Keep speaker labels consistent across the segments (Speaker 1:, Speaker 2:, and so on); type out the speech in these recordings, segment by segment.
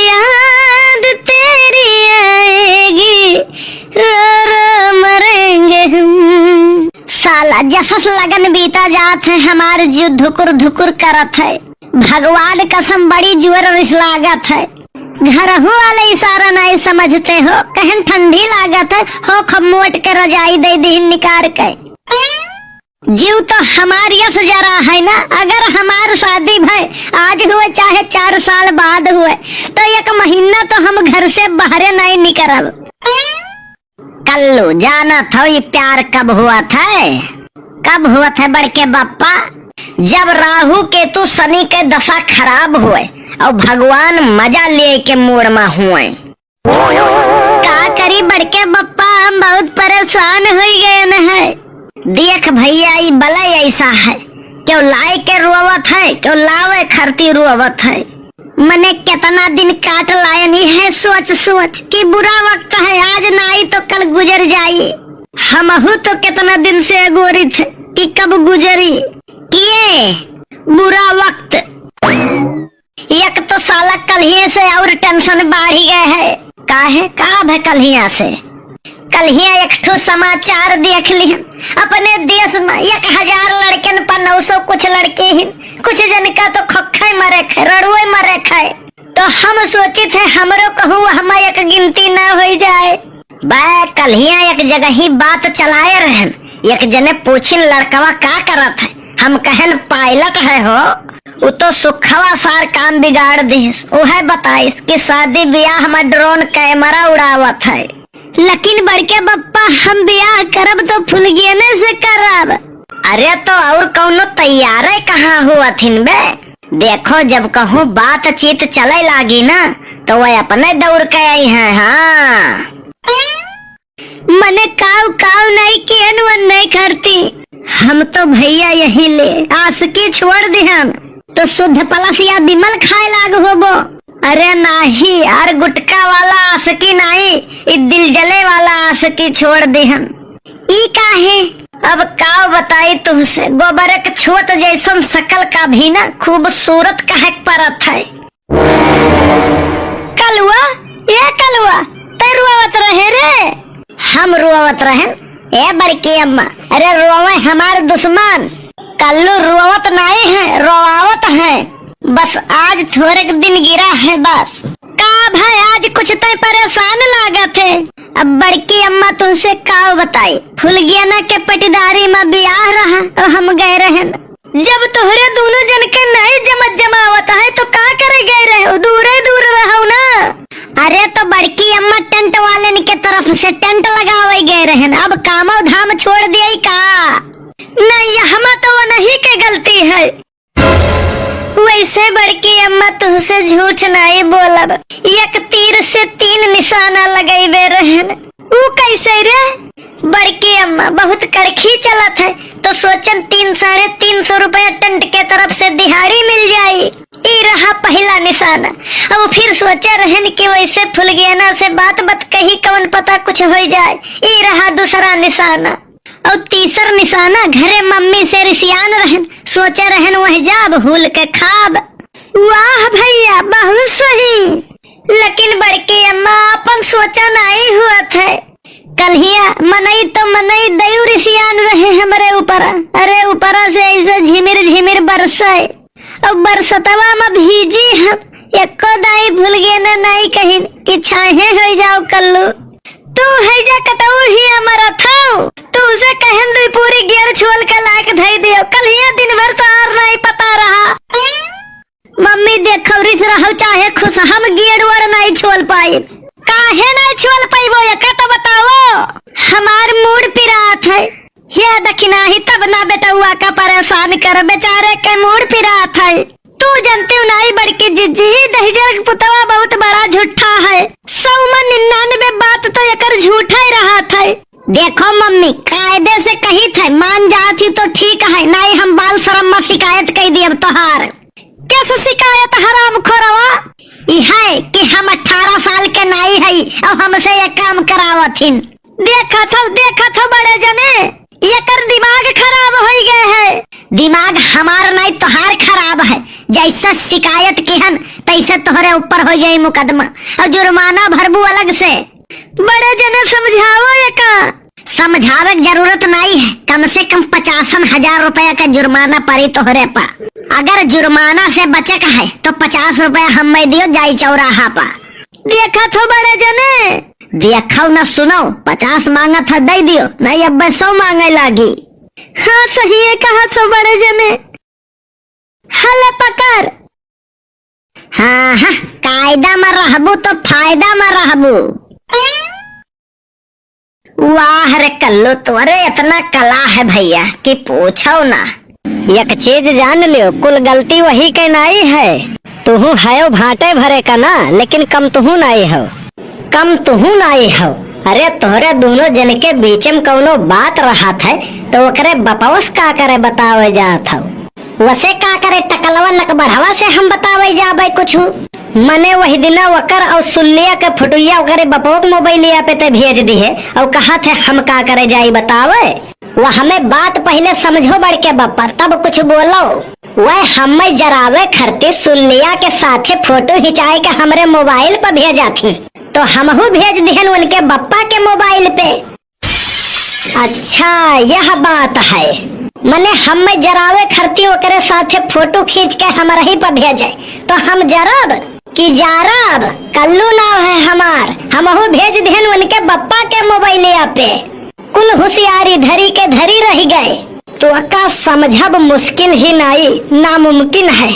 Speaker 1: याद तेरी आएगी, रो रो मरेंगे हम। साला जसस लगन बीता जात है, हमारे जीव धुकुर धुकुर करत है। भगवान कसम बड़ी जोर रिस लागत है। घरहू वाले इशारा नहीं समझते हो, कहन ठंडी लागत है हो खमोट के रजाई दे दी निकार के। जीव तो हमारी से जरा है ना। अगर हमार शादी भाई आज हुए चाहे 4 साल बाद हुए तो 1 महीना तो हम घर से बाहर नहीं निकलब। कल्लू जाना था ये प्यार कब हुआ था? कब हुआ था बड़के बापा? जब राहु केतु शनि के दशा खराब हुए और भगवान मजा ले के मोड़ में हुए। का करी बड़के बप्पा, हम बहुत परेशान हो गए न है। देख भैया ये बलय ऐसा है, क्यों लाए के रोवत है, क्यों लावे खरती रोवत है। मने कितना दिन काट लाए नहीं है सोच सोच कि बुरा वक्त है, आज ना आई तो कल गुजर जाए। हमहू तो कितना दिन से गोरी थे कि कब गुजरी किए बुरा वक्त। एक तो साला कल्हिया से और टेंशन बढ़ गए है। काहे का है कल्हिया से? कल्हिया एक ठो समाचार देख ली अपने देश में 1000 लड़कन पर 900 कुछ लड़के हैं, कुछ जन का तो खखे मरे खे, रड़ुए मरे खे। तो हम सोचे थे हमरो कहूँ हम एक गिनती ना हो जाए। बे कल्हिया एक जगह ही बात चलाए रहन, एक जने पूछिन लड़कवा का करत है। हम कहन पायलट है हो। वो तो सुखवा सार काम बिगाड़ दिस। उहे बताइस कि शादी ब्याह में ड्रोन कैमरा उड़ावत है। लेकिन बड़के बप्पा हम ब्याह करब तो फुलगियने से करब। अरे तो और कौनो तैयारे कहाँ हुआ थिन बे? देखो जब कहूँ बातचीत चले लागी ना तो वह अपने दौड़ के आई है। हाँ मने काव काव नहीं कियन वन नहीं करती। हम तो भैया यही ले आसकी छोड़ दिहन तो शुद्ध पलस या बिमल खाए लाग होबो। अरे नाही यार गुटका वाला आसकी नहीं, दिल जले वाला आसकी छोड़ दिहन। ई काहे? अब काव बताई तुमसे, गोबर एक छोट जैसन शकल का भी ना खूबसूरत कहे परत है। कलुआ ये कलुआ ते रुआवत रहे रे? हम रुआवत रहें? ए बड़की अम्मा, अरे रोवे हमारे दुश्मन। कल्लू रुआवत नहीं है, रोआवत है। बस आज थोड़े दिन गिरा है बस। का भाई आज कुछ तो परेशान लागत है। अब बड़की अम्मा तुमसे का बताई, फुलगियाना के पटीदारी में ब्याह रहा और हम गए रहे। जब तोहरे दोनों जन के नहीं जमावत है तो का करे गए रहे? दूरे दूर रहो ना। अरे तो बड़की अम्मा टेंट वाले के तरफ से टेंट लगावे गए रहे। अब कामो धाम छोड़ दिए का? नहीं हम तो वो नहीं के गलती है। वैसे बड़की अम्मा तुझसे झूठ नहीं बोलब। एक तीर से 3 निशाना लगाए रहन। वो कैसे रे? बड़की अम्मा बहुत कड़खी चलत है तो सोचन 300-350 रुपया टेंट के तरफ से दिहाड़ी मिल जाये। ये रहा पहला निशाना। अब फिर सोचे रहन कि वैसे फुलगियाना से बात कही कवन पता कुछ हो जाए। ये रहा दूसरा निशाना। और तीसरा निशाना घरे मम्मी से रिसियान रहन, सोचे रहन वह जाब हुल के खाब। वाह भैया बहुत सही। लेकिन बड़के अम्मा अपन सोचा नहीं हुआ था। कल्हिया मनई तो मनई दयु रिसियान रहे हमारे ऊपर। अरे ऊपर से ऐसे झिमिर झिमिर बरसाए और बरसतवा में भीजी हम। एको दाई भूल गए ना नहीं कहीं कि छाहे हो जाओ कल्लू। तू है जा कटऊ ही हमारा था। तू उसे कहन दो पूरी गियर छोल के लायक धई दियो। कल्हिया दिन भर तो और नहीं पता रहा। मम्मी देखो रिस रहो चाहे खुश, हम गियर वर नहीं छोल पाई। काहे नहीं छोल पाई वो एक तो बताओ। हमार मूड पिरात है। ये दखिना ही तब ना बेटा हुआ का परेशान कर, बेचारे के मूड पिरात है। तू जानती नहीं बड़की जिज्जी दहिजर पुतवा बहुत बड़ा झूठा है। 199 बात तो एकर झूठा ही रहा था। देखो मम्मी कायदे से कही थे मान जाती तो ठीक है, नहीं हम बाल शर्म में शिकायत कह दी। अब तोहार कैसे शिकायत हराम खोरवा? है कि हम 18 साल के नहीं है और हमसे ये काम करावथिन। देखा था बड़े जने ये कर दिमाग खराब हो गए है। दिमाग हमार नहीं तोहार खराब है। जैसा शिकायत किहन तैसे तोहरे ऊपर हो जाई मुकदमा और जुर्माना भरबू अलग से। बड़े जने समझाओ ये का। समझावे की जरूरत नहीं है, कम से कम 50,000 रुपया का जुर्माना पड़ी तोहरे पा। अगर जुर्माना से बचे का है तो 50 रुपया हम दियो जाई चौराहा पा। देखा थो बड़े जने, देखो न सुनो, 50 मांगा था दे दियो, नहीं अब 100 मांगे लागी। हाँ सही है कहा थो बड़े जने। हले पकड़। हाँ हाँ, कायदा में रहबू तो फायदा में रहबू। वाह रे कल्लू, तोरे इतना कला है भैया कि पूछो ना। एक चीज जान लियो, कुल गलती वही के नहीं है। तुहू है भाटे भरे का ना, लेकिन कम तुहू नहीं हो, कम तुहू नहीं हो। अरे तोहरे दोनों जन के बीच में कौनो बात रहा था तो ओकरे बपवस का करे बतावे जात हो। वैसे का करे टकलवा नक बढ़ावा से हम बतावे जाबे कुछ। मने वही दिना वकर और सुल्लिया के फुटुया ओकरे बपवक मोबाइलिया पे ते भेज दी है और कहा थे हम का करे जाई बतावे। वह हमें बात पहले समझो बढ़ के बप्पा तब कुछ बोलो। वह हमें जरावे खरती सुल्लिया के साथे फोटो खिंचाए के हमरे मोबाइल पर भेजा थी तो हमहू भेज दिहन उनके बप्पा के मोबाइल पे। अच्छा यह बात है, मने हमें जरावे खरती ओकरे साथे फोटो खींच के हमारे ही पर भेजे तो हम जरब कि जारब। कल्लू नाव है हमार, हमहू भेज दिहन उनके बप्पा के मोबाइलिया पे। कुल होशियारी धरी के धरी रह गए तो का समझब मुश्किल ही नहीं, नामुमकिन है।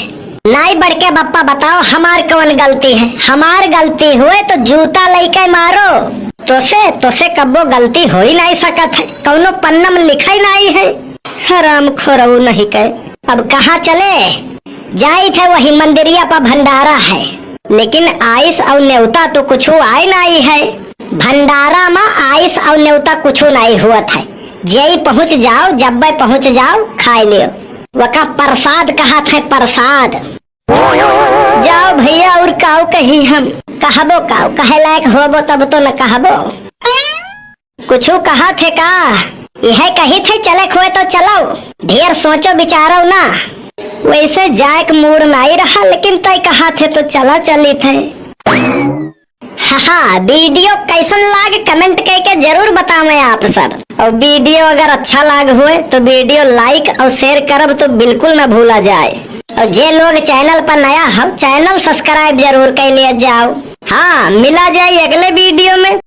Speaker 1: नहीं बढ़ के बप्पा बताओ हमार कौन गलती है। हमार गलती हुए तो जूता लेके मारो। तो से कब्बो गलती हो ही नहीं सकत है, कौनो पन्ना में लिखा ही नहीं है। हराम खोरऊ नहीं कहे। अब कहाँ चले जाई थे, वही मंदिरिया पर भंडारा है, लेकिन आइस और न्योता तो कुछ आए नहीं है। भंडारा में आइस और न्योता कुछ नहीं हुआ था। जय पहुँच जाओ, जब पहुँच जाओ खा लियो। वका प्रसाद कहा था, प्रसाद। जाओ भैया और काऊ कही हम कहबो, काऊ कहे लायक होबो तब तो न कहबो। कुछ कहा थे का यह कही थे चले खुए तो चलो, ढेर सोचो विचारो ना। वैसे जाए के मूड नहीं रहा, लेकिन तय कहा थे तो चला चली थे। हाँ वीडियो कैसन लाग कमेंट करके जरूर बतावे आप सब। और वीडियो अगर अच्छा लाग हुए तो वीडियो लाइक और शेयर करब तो बिल्कुल न भूला जाए। और जे लोग चैनल पर नया हो चैनल सब्सक्राइब जरूर कर लिया जाओ। हाँ मिला जाए अगले